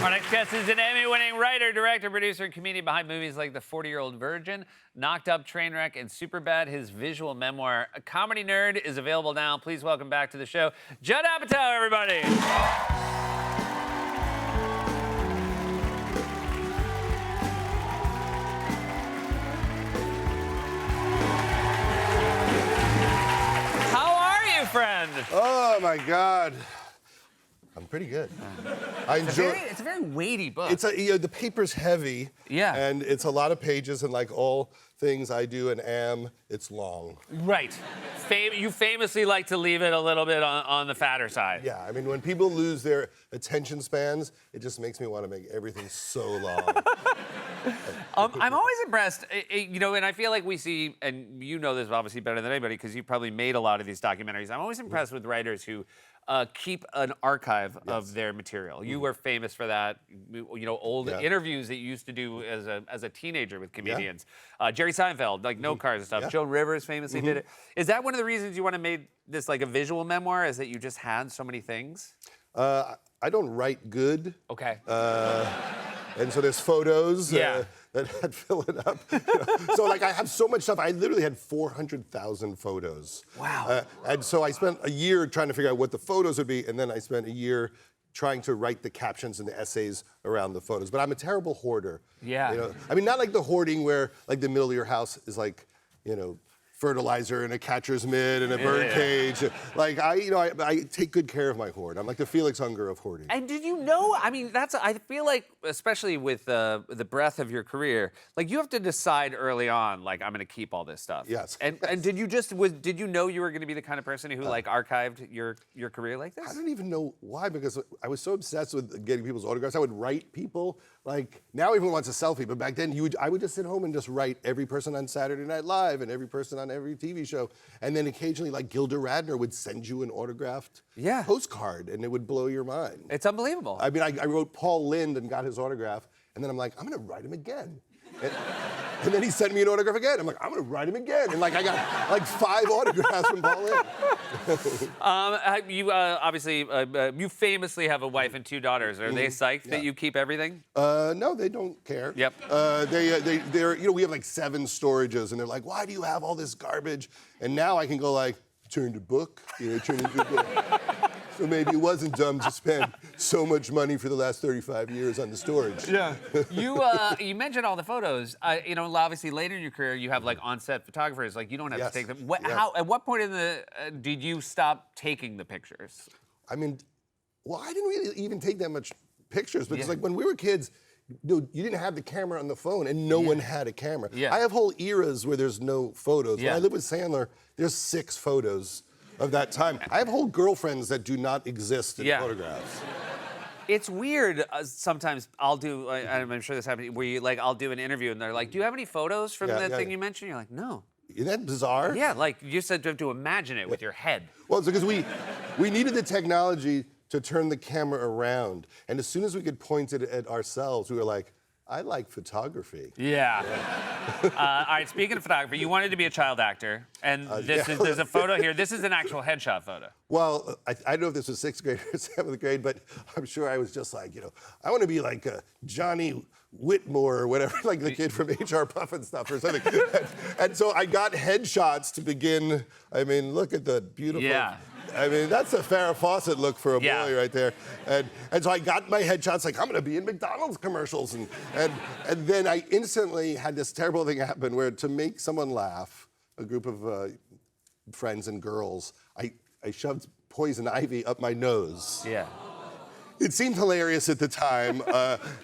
Our next guest is an Emmy-winning writer, director, producer, and comedian behind movies like The 40-Year-Old Virgin, Knocked Up, Trainwreck, and Superbad. His visual memoir, A Comedy Nerd, is available now. Please welcome back to the show, Judd Apatow, everybody. How are you, friend? Oh my God, I'm pretty good. I enjoy. It's a very weighty book. It's the paper's heavy. Yeah. And it's a lot of pages, and like all things I do and am, it's long. Right. You famously like to leave it a little bit on the fatter side. Yeah. I mean, when people lose their attention spans, it just makes me want to make everything so long. I'm always impressed, and I feel like we see, and you know this obviously better than anybody because you probably made a lot of these documentaries. I'm always impressed with writers who keep an archive of their material. You were famous for that, old interviews that you used to do as a teenager with comedians. Jerry Seinfeld, like No Cars and stuff. Yeah. Joan Rivers famously did it. Is that one of the reasons you want to make this like a visual memoir, is that you just had so many things? I don't write good. Okay. And so there's photos Yeah. that fill it up. So like I have so much stuff. I literally had 400,000 photos. Wow. And so I spent a year trying to figure out what the photos would be, and then I spent a year trying to write the captions and the essays around the photos. But I'm a terrible hoarder. Yeah. I mean, not like the hoarding where like the middle of your house is like, fertilizer and a catcher's mitt and a bird cage. Like I take good care of my hoard. I'm like the Felix Unger of hoarding. And did you know? I mean, I feel like, especially with the breadth of your career, like you have to decide early on, like I'm going to keep all this stuff. Yes. And did you know you were going to be the kind of person who like archived your career like this? I don't even know why, because I was so obsessed with getting people's autographs. I would write people. Like now everyone wants a selfie, but back then I would just sit home and just write every person on Saturday Night Live and every person on every TV show. And then occasionally like Gilda Radner would send you an autographed postcard and it would blow your mind. It's unbelievable. I mean, I wrote Paul Lynde and got his autograph, and then I'm like, I'm gonna write him again. And then he sent me an autograph again. I'm like, I'm gonna write him again. And like I got like 5 autographs from Paul Lynde. You obviously, you famously have a wife and 2 daughters. Are they psyched that you keep everything? No, they don't care. Yep. They're we have like 7 storages, and they're like, why do you have all this garbage? And now I can go like, turn to book, turn into a book. So maybe it wasn't dumb to spend so much money for the last 35 years on the storage. Yeah. You mentioned all the photos. Obviously later in your career you have like on-set photographers. Like you don't have to take them. At what point in did you stop taking the pictures? I mean, well, I didn't really even take that much pictures because like when we were kids, you didn't have the camera on the phone, and no one had a camera. Yeah. I have whole eras where there's no photos. Yeah. When I lived with Sandler, there's 6 photos of that time. I have whole girlfriends that do not exist in photographs. It's weird. Sometimes I'll do, I'm sure this happens, where I'll do an interview and they're like, do you have any photos from that thing you mentioned? You're like, no. Isn't that bizarre? Yeah, like you said, you have to imagine it with your head. Well, it's because we needed the technology to turn the camera around. And as soon as we could point it at ourselves, we were like, I like photography. Yeah. All right, speaking of photography, you wanted to be a child actor, and there's a photo here. This is an actual headshot photo. Well, I don't know if this was 6th grade or 7th grade, but I'm sure I was just like, I want to be like Johnny Whitmore or whatever, like the kid from HR Puff and stuff or something. and so I got headshots to begin. I mean, look at the beautiful. Yeah. I mean, that's a Farrah Fawcett look for a boy right there. And so I got my headshots like, I'm going to be in McDonald's commercials. And then I instantly had this terrible thing happen where to make someone laugh, a group of friends and girls, I shoved poison ivy up my nose. Yeah. It seemed hilarious at the time.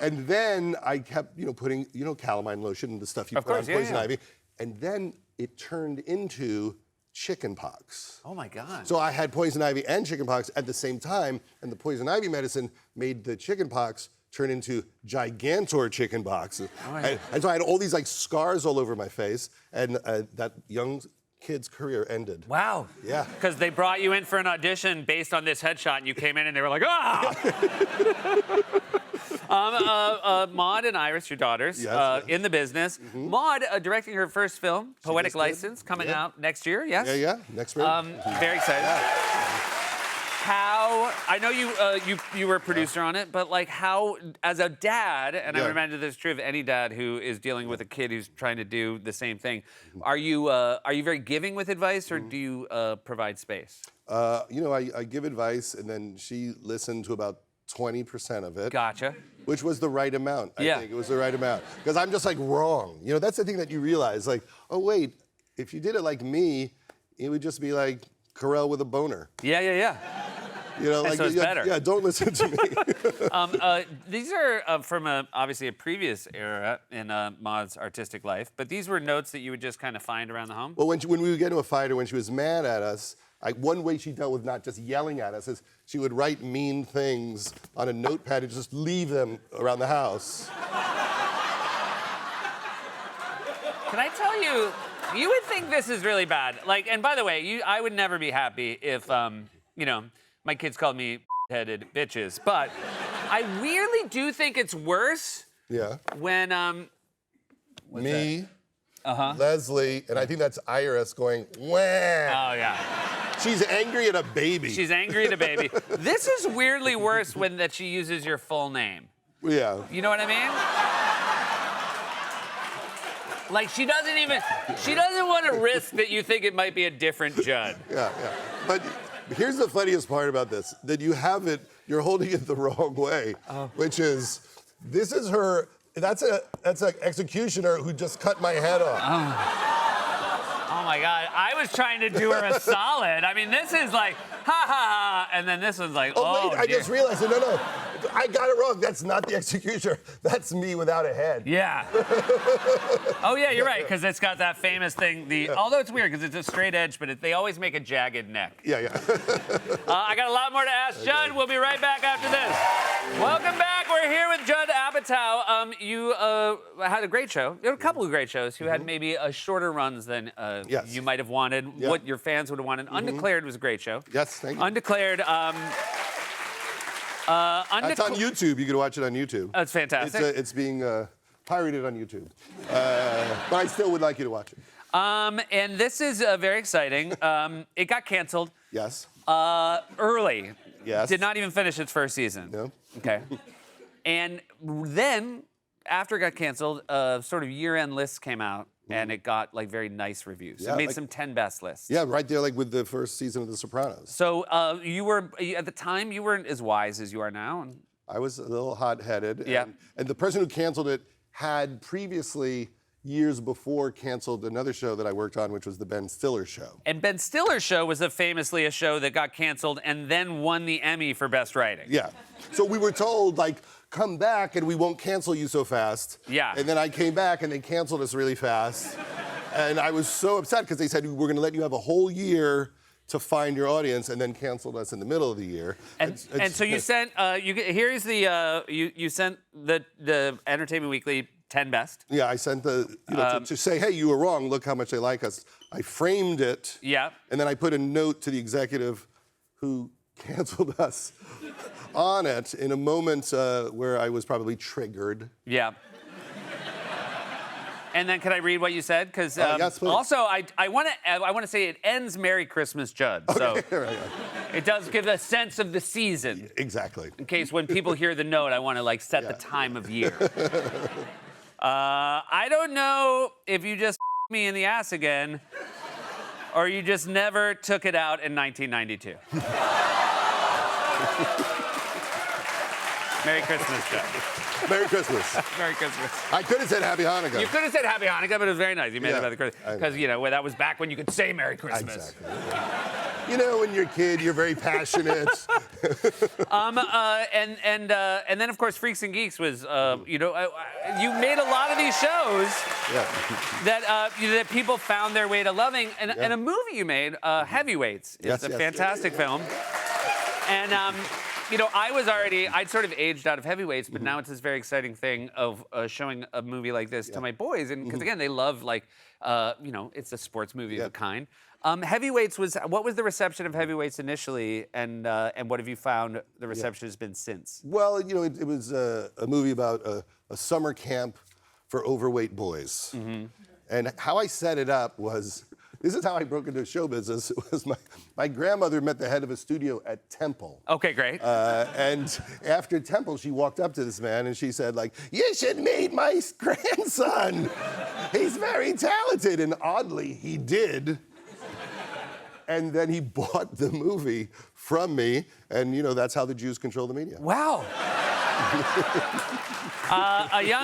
And then I kept, putting, calamine lotion and the stuff you put on poison ivy. And then it turned into chicken pox. Oh my God. So I had poison ivy and chicken pox at the same time, and the poison ivy medicine made the chicken pox turn into gigantor chicken pox. And so I had all these like scars all over my face, and that young kid's career ended. Wow. Yeah. Because they brought you in for an audition based on this headshot, and you came in and they were like, ah! Maud and Iris, your daughters, in the business. Maud directing her first film, Poetic License, coming out next year, yes? Yeah, next spring. Very excited. how I know you were a producer on it, but like how as a dad, and I would imagine this is true of any dad who is dealing with a kid who's trying to do the same thing. Are you very giving with advice, or do you provide space? I give advice, and then she listened to about 20% of it. Gotcha. Which was the right amount. I think it was the right amount. Because I'm just like wrong. That's the thing that you realize. Like, oh wait, if you did it like me, it would just be like Carell with a boner. Yeah. Like so it's better. Yeah, don't listen to me. These are from obviously a previous era in Maude's artistic life, but these were notes that you would just kind of find around the home? Well, when we would get into a fight or when she was mad at us, one way she dealt with not just yelling at us is she would write mean things on a notepad and just leave them around the house. Can I tell you, you would think this is really bad. Like, and by the way, I would never be happy if, my kids called me headed bitches, but I weirdly do think it's worse. Yeah. When me, Leslie, and I think that's Iris going, wah. Oh yeah. She's angry at a baby. She's angry at a baby. This is weirdly worse when that she uses your full name. Yeah. You know what I mean? Like she doesn't want to risk that you think it might be a different Judd. Yeah. But here's the funniest part about this, that you're holding it the wrong way, which is, this is her, that's an executioner who just cut my head off. Oh my God, I was trying to do her a solid. I mean, this is like, ha ha ha, and then this one's like, oh wait, I just realized, no, I got it wrong. That's not the executioner. That's me without a head. Yeah. Oh yeah, you're right, because it's got that famous thing. Although it's weird because it's a straight edge, but they always make a jagged neck. Yeah. I got a lot more to ask Judd. We'll be right back after this. Welcome back. We're here with Judd Apatow. You had a great show. You had a couple of great shows. You had maybe shorter runs than you might have wanted, what your fans would have wanted. Undeclared was a great show. Yes, thank you. Undeclared. It's on YouTube. You can watch it on YouTube. Oh, it's fantastic. It's being pirated on YouTube. But I still would like you to watch it. And this is very exciting. It got canceled. Yes. Early. Yes. Did not even finish its first season. No. Okay. And then, after it got canceled, sort of year-end lists came out, and it got like very nice reviews. Yeah, it made some 10 best lists. Yeah, right there, like with the first season of The Sopranos. So you were at the time you weren't as wise as you are now. And I was a little hot-headed. Yeah. And the person who canceled it had previously, years before, canceled another show that I worked on, which was the Ben Stiller Show. And Ben Stiller's show was famously a show that got canceled and then won the Emmy for Best Writing. Yeah. So we were told, like, come back and we won't cancel you so fast. Yeah. And then I came back and they canceled us really fast. And I was so upset because they said, we're going to let you have a whole year to find your audience, and then canceled us in the middle of the year. And so you sent, here's the, you sent the Entertainment Weekly 10 best. Yeah, I sent to say, hey, you were wrong, look how much they like us. I framed it. Yeah. And then I put a note to the executive who canceled us on it in a moment where I was probably triggered. Yeah. And then can I read what you said? Because yes, please. also I want to say it ends Merry Christmas, Judd. Okay, so right. it does give a sense of the season. Exactly. In case when people hear the note, I want to like set the time of year. I don't know if you just me in the ass again, or you just never took it out in 1992. Merry Christmas, Judd. Merry Christmas. Merry Christmas. I could have said Happy Hanukkah. You could have said Happy Hanukkah, but it was very nice. You made it about the Christmas. I know. Because, that was back when you could say Merry Christmas. Exactly. When you're a kid, you're very passionate. And then, of course, Freaks and Geeks was, you made a lot of these shows that people found their way to loving. And a movie you made, Heavyweights, is a fantastic film. And, I'd sort of aged out of Heavyweights, but now it's this very exciting thing of showing a movie like this to my boys. And because, again, they love, it's a sports movie of a kind. Heavyweights what was the reception of Heavyweights initially, and what have you found the reception has been since? Well, it was a movie about a summer camp for overweight boys. And how I set it up was this is how I broke into show business. It was my grandmother met the head of a studio at Temple. Okay, great. And after Temple, she walked up to this man and she said, like, you should meet my grandson. He's very talented. And oddly, he did. And then he bought the movie from me. And, you know, that's how the Jews control the media. Wow.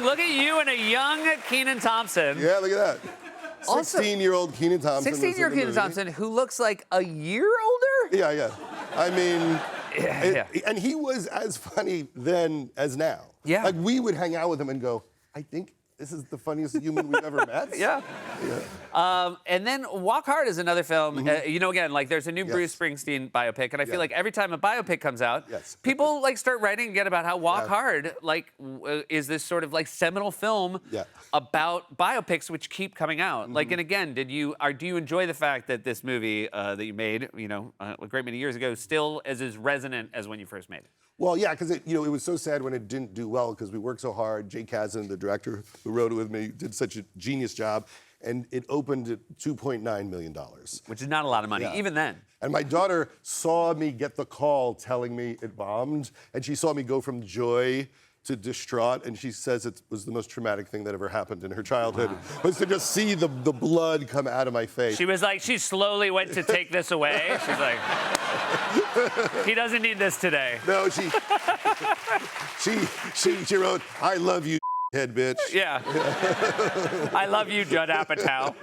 Look at you and a young Kenan Thompson. Yeah, look at that. Also- 16-year-old Kenan Thompson. 16-year-old Kenan Thompson, who looks like a year older? Yeah, yeah. I mean, Yeah. and he was as funny then as now. Yeah. Like, we would hang out with him and go, I think this is the funniest human we've ever met. Yeah. And then Walk Hard is another film. You know, again, like there's a new Yes. Bruce Springsteen biopic, and I feel Yeah. like every time a biopic comes out, Yes. people like start writing again about how Walk Yeah. Hard is this sort of like seminal film Yeah. about biopics which keep coming out. Like, and again, do you enjoy the fact that this movie that you made, you know, a great many years ago, still is as resonant as when you first made it? Well, yeah, because it was so sad when it didn't do well because we worked so hard. Jay Kazan, the director who wrote it with me, did such a genius job, and it opened at $2.9 million. Which is not a lot of money, Yeah. even then. And my daughter saw me get the call telling me it bombed, and she saw me go from joy to distraught, and she says it was the most traumatic thing that ever happened in her childhood, was to just see the blood come out of my face. She was like, she slowly went to take this away. She's like, he doesn't need this today. No, she wrote, I love you, head bitch. Yeah. I love you, Judd Apatow.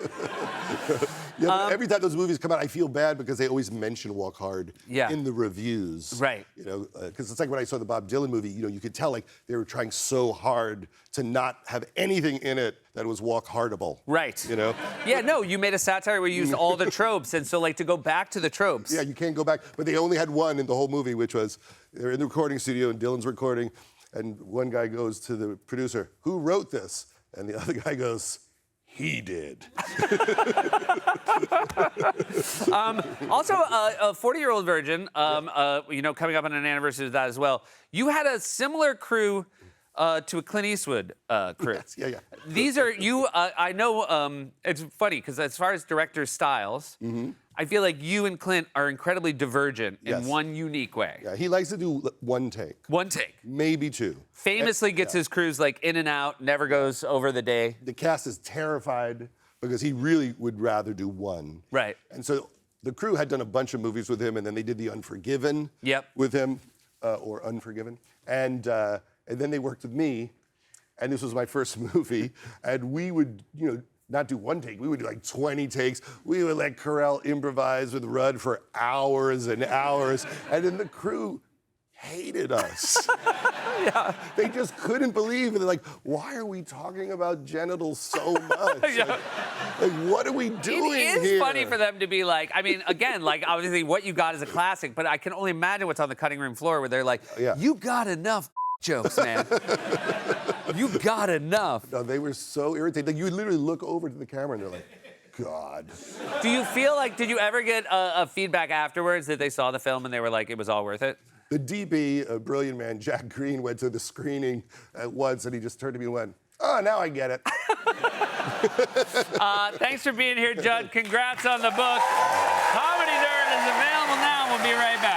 Yeah, but every time those movies come out, I feel bad because they always mention Walk Hard Yeah. in the reviews. Right. You know, because it's like when I saw the Bob Dylan movie, you know, you could tell like they were trying so hard to not have anything in it that was Walk Hardable. Right. You know? Yeah, no, you made a satire where you used all the tropes, and so like to go back to the tropes. Yeah, you can't go back. But they only had one in the whole movie, which was they're in the recording studio and Dylan's recording, and one guy goes to the producer, who wrote this? And the other guy goes, he did. Also, a 40-year-old virgin, you know, coming up on an anniversary of that as well. You had a similar crew to a Clint Eastwood crew. Yes, yeah, yeah. These are you. I know it's funny because as far as director styles, I feel like you and Clint are incredibly divergent in Yes. one unique way. Yeah, he likes to do one take, One take. maybe two. Famously gets his crews like in and out, never goes over the day. The cast is terrified because he really would rather do one. Right. And so the crew had done a bunch of movies with him, and then they did The Unforgiven with him, or Unforgiven. And then they worked with me, and this was my first movie, and we would, you know, not do one take, we would do like 20 takes. We would let Carell improvise with Rudd for hours and hours, and then the crew hated us. Yeah. They just couldn't believe it. They're like, why are we talking about genitals so much? Yeah. Like, what are we doing It is here? funny for them to be like, I mean, again, like obviously what you got is a classic, but I can only imagine what's on the cutting room floor where they're like, Yeah. you got enough jokes, man. You got enough. No, they were so irritated. Like, you would literally look over to the camera and they're like, God. Do you feel like, did you ever get a feedback afterwards that they saw the film and they were like, it was all worth it? The DB, a brilliant man, Jack Green, went to the screening once and he just turned to me and went, oh, now I get it. Thanks for being here, Judd. Congrats on the book. Comedy Nerd is available now. We'll be right back.